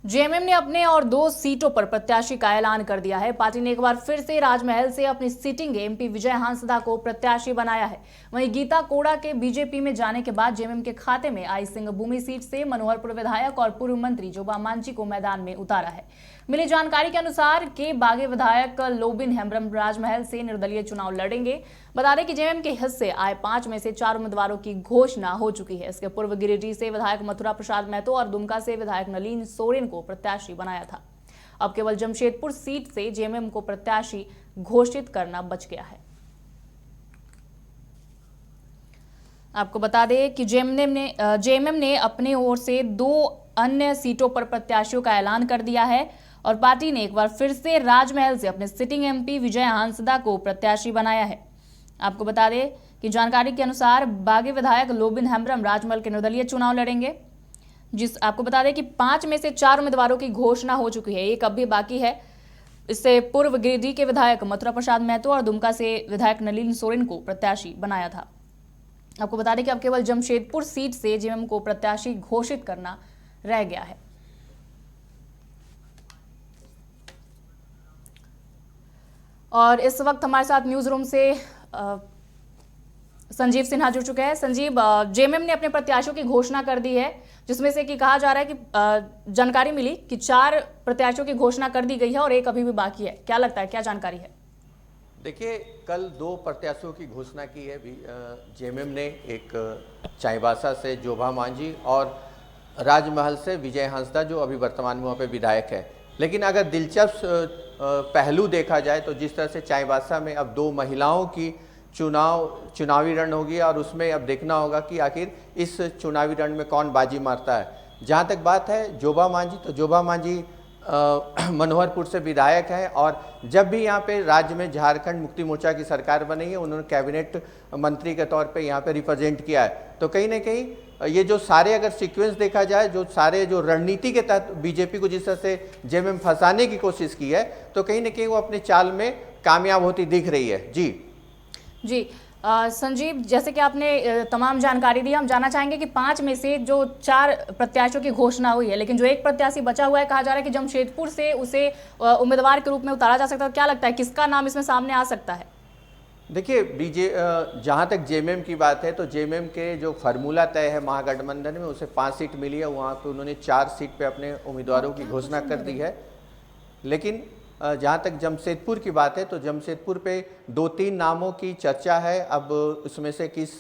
JMM ने अपने और 2 सीटों पर प्रत्याशी का ऐलान कर दिया है। पार्टी ने एक बार फिर से राजमहल से अपनी सिटिंग एमपी विजय हांसदा को प्रत्याशी बनाया है। वहीं गीता कोड़ा के बीजेपी में जाने के बाद जेएमएम के खाते में आई सिंहभूमि सीट से मनोहरपुर विधायक और पूर्व मंत्री जोबा मांझी को मैदान में उतारा है। मिली जानकारी के अनुसार के बागी विधायक लोबिन हेम्ब्रम राजमहल से निर्दलीय चुनाव लड़ेंगे। बता दें कि जेएमएम के हिस्से आए 5 में से 4 उम्मीदवारों की घोषणा हो चुकी है। इसके पूर्व गिरिडीह से विधायक मथुरा प्रसाद महतो और दुमका से विधायक नलिन सोरेन को प्रत्याशी बनाया था। अब केवल जमशेदपुर सीट से जेएमएम को प्रत्याशी घोषित करना बच गया है। आपको बता दें कि जेएमएम ने अपनी ओर से 2 अन्य सीटों पर प्रत्याशियों का ऐलान कर दिया है और पार्टी ने एक बार फिर से राजमहल से अपने सिटिंग एमपी विजय हांसदा को प्रत्याशी बनाया है। आपको बता दें कि जानकारी के अनुसार बागी विधायक लोबिन हेम्ब्रम राजमहल के निर्दलीय चुनाव लड़ेंगे। आपको बता दें कि 5 में से 4 उम्मीदवारों की घोषणा हो चुकी है, एक अभी बाकी है। इससे पूर्व गिरिडीह के विधायक मथुरा प्रसाद महतो और दुमका से विधायक नलिन सोरेन को प्रत्याशी बनाया था। आपको बता दें कि अब केवल जमशेदपुर सीट से जेएमएम को प्रत्याशी घोषित करना रह गया है। और इस वक्त हमारे साथ न्यूज रूम से संजीव सिन्हा जुड़ चुके हैं। संजीव, जेएमएम ने अपने प्रत्याशियों की घोषणा कर दी है, जिसमें से कि कहा जा रहा है कि जानकारी मिली कि 4 प्रत्याशियों की घोषणा कर दी गई है और एक अभी भी बाकी है। क्या लगता है, क्या जानकारी है? देखिए, कल 2 प्रत्याशियों की घोषणा की है जेएमएम ने, एक चाईबासा से जोबा मांझी और राजमहल से विजय हांसदा जो अभी वर्तमान में वहाँ पे विधायक है। लेकिन अगर दिलचस्प पहलू देखा जाए तो जिस तरह से चाईबासा में अब 2 महिलाओं की चुनावी रण होगी और उसमें अब देखना होगा कि आखिर इस चुनावी रण में कौन बाजी मारता है। जहाँ तक बात है जोबा मांझी, तो जोबा मांझी मनोहरपुर से विधायक हैं और जब भी यहाँ पे राज्य में झारखंड मुक्ति मोर्चा की सरकार बनी है उन्होंने कैबिनेट मंत्री के तौर पे यहाँ पे रिप्रेजेंट किया है। तो कहीं ना कहीं ये जो सारे अगर सीक्वेंस देखा जाए, जो रणनीति के तहत बीजेपी को जिस तरह से जेएमएम फंसाने की कोशिश की है, तो कहीं ना कहीं वो अपने चाल में कामयाब होती दिख रही है। जी संजीव, जैसे कि आपने तमाम जानकारी दी, हम जानना चाहेंगे कि 5 में से जो 4 प्रत्याशियों की घोषणा हुई है, लेकिन जो एक प्रत्याशी बचा हुआ है, कहा जा रहा है कि जमशेदपुर से उसे उम्मीदवार के रूप में उतारा जा सकता है। क्या लगता है किसका नाम इसमें सामने आ सकता है? देखिए, जहाँ तक जेएमएम की बात है तो जेएमएम के जो फार्मूला तय है महागठबंधन में, उसे 5 सीट मिली है। वहाँ पे उन्होंने 4 सीट पे अपने उम्मीदवारों की घोषणा कर दी है। लेकिन जहाँ तक जमशेदपुर की बात है तो जमशेदपुर पे 2-3 नामों की चर्चा है। अब उसमें से किस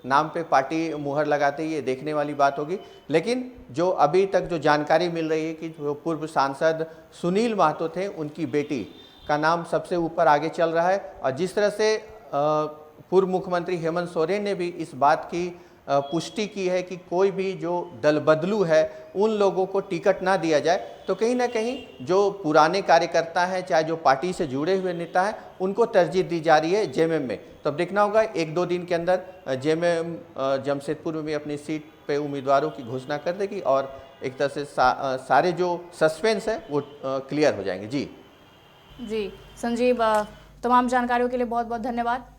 नाम पे पार्टी मुहर लगाती है ये देखने वाली बात होगी। लेकिन जो अभी तक जो जानकारी मिल रही है कि जो पूर्व सांसद सुनील महतो थे, उनकी बेटी का नाम सबसे ऊपर आगे चल रहा है। और जिस तरह से पूर्व मुख्यमंत्री हेमंत सोरेन ने भी इस बात की पुष्टि की है कि कोई भी जो दल बदलू है उन लोगों को टिकट ना दिया जाए, तो कहीं ना कहीं जो पुराने कार्यकर्ता हैं, चाहे जो पार्टी से जुड़े हुए नेता हैं, उनको तरजीह दी जा रही है जेएमएम में। तो अब देखना होगा 1-2 दिन के अंदर जेएमएम जमशेदपुर में भी अपनी सीट पे उम्मीदवारों की घोषणा कर देगी और एक तरह से सारे जो सस्पेंस है वो क्लियर हो जाएंगे। जी संजीव, तमाम जानकारियों के लिए बहुत बहुत धन्यवाद।